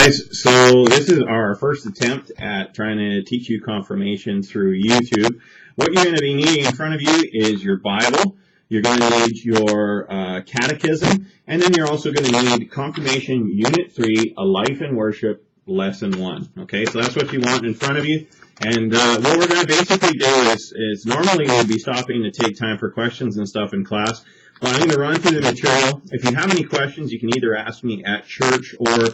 guys, so this is our first attempt at trying to teach you confirmation through YouTube. What you're going to be needing in front of you is your Bible, you're going to need your catechism, and then you're also going to need Confirmation Unit 3, A Life in Worship, Lesson 1. Okay, so that's what you want in front of you. And what we're going to basically do is normally we'll be stopping to take time for questions and stuff in class. Well, I'm going to run through the material. If you have any questions, you can either ask me at church or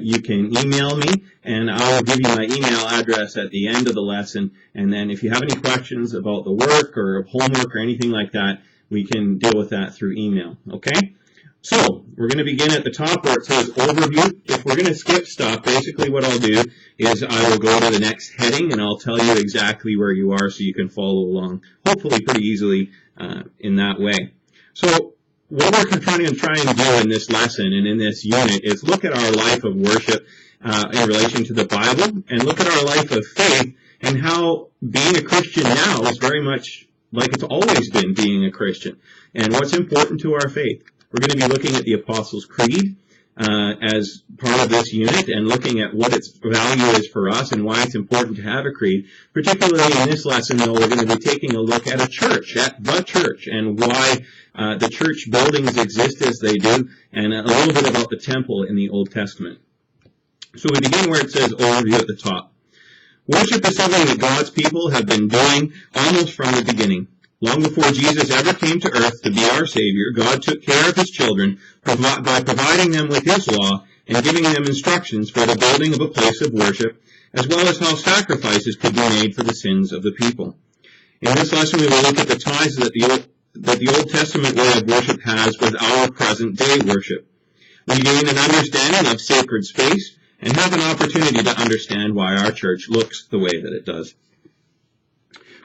you can email me, and I'll give you my email address at the end of the lesson. And then if you have any questions about the work or homework or anything like that, we can deal with that through email. Okay? So, we're going to begin at the top where it says Overview. If we're going to skip stuff, basically what I'll do is I will go to the next heading and I'll tell you exactly where you are so you can follow along, hopefully pretty easily in that way. So, what we're trying to do in this lesson and in this unit is look at our life of worship in relation to the Bible, and look at our life of faith and how being a Christian now is very much like it's always been being a Christian, and what's important to our faith. We're going to be looking at the Apostles' Creed as part of this unit and looking at what its value is for us and why it's important to have a creed. Particularly in this lesson, though, we're going to be taking a look at a church, at the church, and why the church buildings exist as they do, and a little bit about the temple in the Old Testament. So we begin where it says Overview at the top. Worship is something that God's people have been doing almost from the beginning. Long before Jesus ever came to earth to be our Savior, God took care of His children by providing them with His law and giving them instructions for the building of a place of worship, as well as how sacrifices could be made for the sins of the people. In this lesson, we will look at the ties that the Old Testament way of worship has with our present-day worship. We gain an understanding of sacred space and have an opportunity to understand why our church looks the way that it does.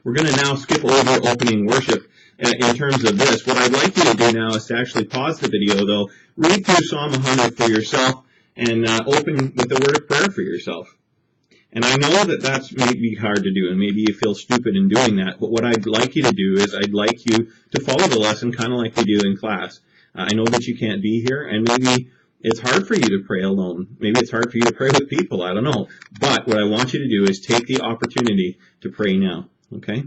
We're going to now skip over opening worship in terms of this. What I'd like you to do now is to actually pause the video, though, read through Psalm 100 for yourself, and open with the word of prayer for yourself. And I know that that's maybe hard to do, and maybe you feel stupid in doing that, but what I'd like you to do is I'd like you to follow the lesson kind of like we do in class. I know that you can't be here, and maybe it's hard for you to pray alone. Maybe it's hard for you to pray with people. I don't know. But what I want you to do is take the opportunity to pray now. Okay?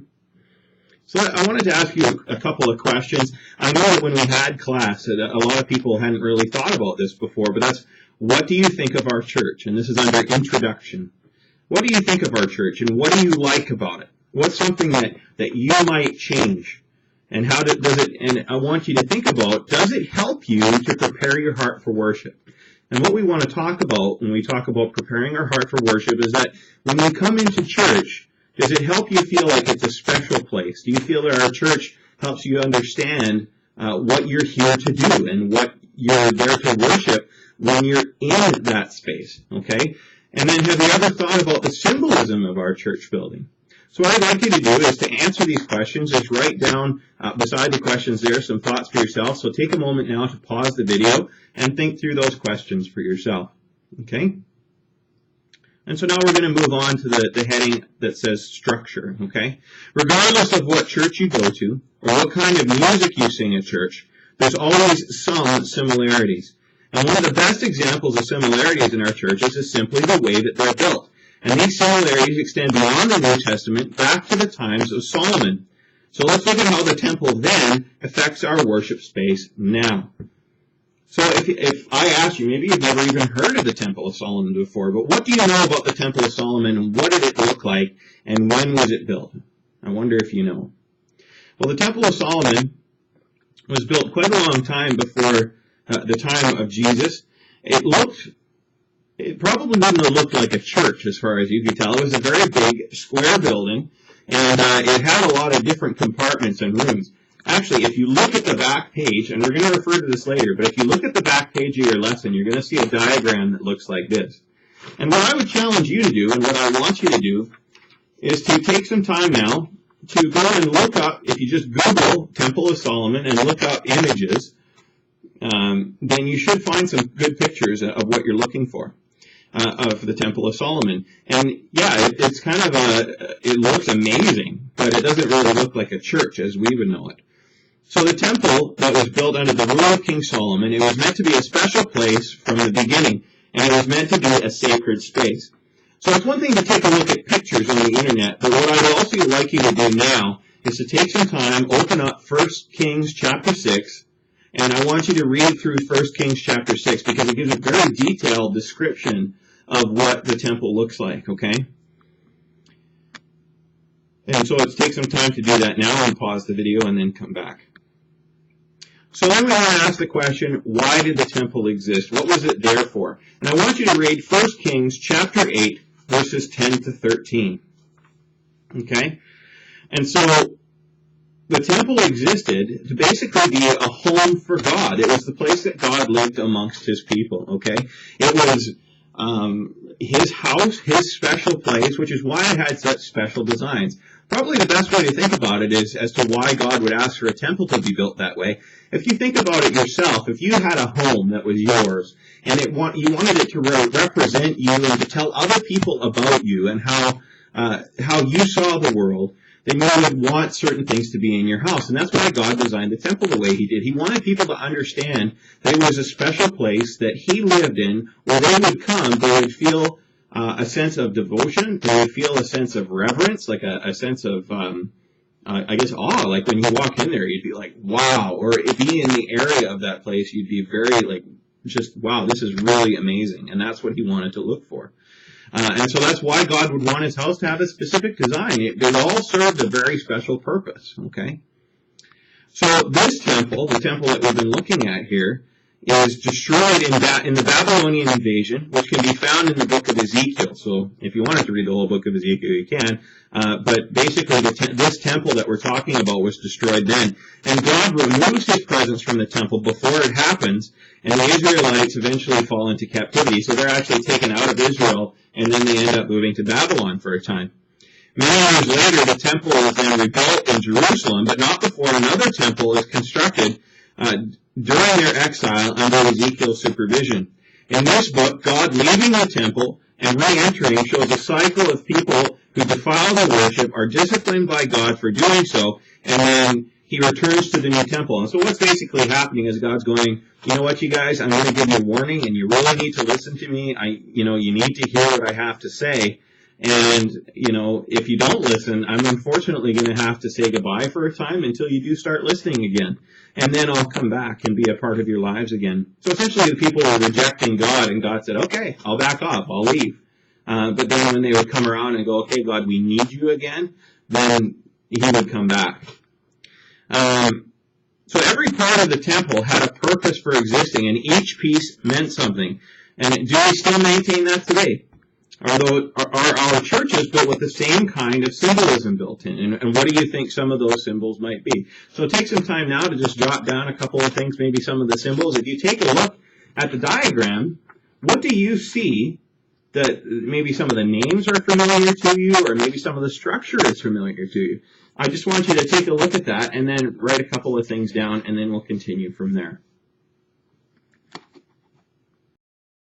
So I wanted to ask you a couple of questions. I know that when we had class, a lot of people hadn't really thought about this before, but that's, what do you think of our church? And this is under introduction. What do you think of our church, and what do you like about it? What's something that you might change? And how does it, and I want you to think about, does it help you to prepare your heart for worship? And what we want to talk about when we talk about preparing our heart for worship is that when you come into church, does it help you feel like it's a special place? Do you feel that our church helps you understand what you're here to do and what you're there to worship when you're in that space? Okay? And then have you ever thought about the symbolism of our church building? So what I'd like you to do is to answer these questions. Just write down beside the questions there some thoughts for yourself. So take a moment now to pause the video and think through those questions for yourself. Okay? And so now we're going to move on to the heading that says structure, okay? Regardless of what church you go to or what kind of music you sing at church, there's always some similarities. And one of the best examples of similarities in our churches is simply the way that they're built. And these similarities extend beyond the New Testament back to the times of Solomon. So let's look at how the temple then affects our worship space now. So if I ask you, maybe you've never even heard of the Temple of Solomon before, but what do you know about the Temple of Solomon, and what did it look like, and when was it built? I wonder if you know. Well, the Temple of Solomon was built quite a long time before the time of Jesus. It probably wouldn't have looked like a church as far as you could tell. It was a very big square building, and it had a lot of different compartments and rooms. Actually, if you look at the back page, and we're going to refer to this later, but if you look at the back page of your lesson, you're going to see a diagram that looks like this. And what I would challenge you to do, and what I want you to do, is to take some time now to go and look up, if you just Google Temple of Solomon and look up images, then you should find some good pictures of what you're looking for. Of the Temple of Solomon. And yeah, it's kind of it looks amazing, but it doesn't really look like a church as we would know it. So the temple that was built under the rule of King Solomon, it was meant to be a special place from the beginning. and it was meant to be a sacred space. So it's one thing to take a look at pictures on the internet, but what I would also like you to do now is to take some time, open up 1 Kings chapter 6, and I want you to read through 1 Kings chapter 6 because it gives a very detailed description of what the temple looks like, okay? And so let's take some time to do that now and pause the video and then come back. So then we want to ask the question, why did the temple exist? What was it there for? And I want you to read 1 Kings chapter 8, verses 10 to 13. Okay? And so the temple existed to basically be a home for God. It was the place that God lived amongst his people, okay? It was his house, his special place, which is why it had such special designs. Probably the best way to think about it is as to why God would ask for a temple to be built that way. If you think about it yourself, if you had a home that was yours, and you wanted it to represent you and to tell other people about you and how you saw the world, then you would want certain things to be in your house. And that's why God designed the temple the way he did. He wanted people to understand that it was a special place that he lived in where they would come, they would feel a sense of devotion, they would feel a sense of reverence, like a sense of, I guess, awe. Like when you walk in there, you'd be like, wow. Or be in the area of that place, you'd be very like, just, wow, this is really amazing. And that's what he wanted to look for. And so that's why God would want his house to have a specific design. They all served a very special purpose, okay? So this temple, the temple that we've been looking at here, is destroyed in the Babylonian invasion, which can be found in the book of Ezekiel. So if you wanted to read the whole book of Ezekiel, you can. But basically, this temple that we're talking about was destroyed then. And God removes his presence from the temple before it happens, and the Israelites eventually fall into captivity. So they're actually taken out of Israel, and then they end up moving to Babylon for a time. Many years later, the temple is then rebuilt in Jerusalem, but not before another temple is constructed during their exile under Ezekiel's supervision. In this book, God leaving the temple and re-entering shows a cycle of people who defile the worship, are disciplined by God for doing so, and then he returns to the new temple. And so what's basically happening is God's going, you know what, you guys, I'm going to give you a warning, and you really need to listen to me. You need to hear what I have to say. And, if you don't listen, I'm unfortunately going to have to say goodbye for a time until you do start listening again. And then I'll come back and be a part of your lives again. So essentially the people were rejecting God, and God said, okay, I'll back off, I'll leave. But then when they would come around and go, okay, God, we need you again, then he would come back. So every part of the temple had a purpose for existing, and each piece meant something. And do we still maintain that today? Are our churches built with the same kind of symbolism built in? And what do you think some of those symbols might be? So take some time now to just jot down a couple of things, maybe some of the symbols. If you take a look at the diagram, what do you see that maybe some of the names are familiar to you, or maybe some of the structure is familiar to you? I just want you to take a look at that and then write a couple of things down, and then we'll continue from there.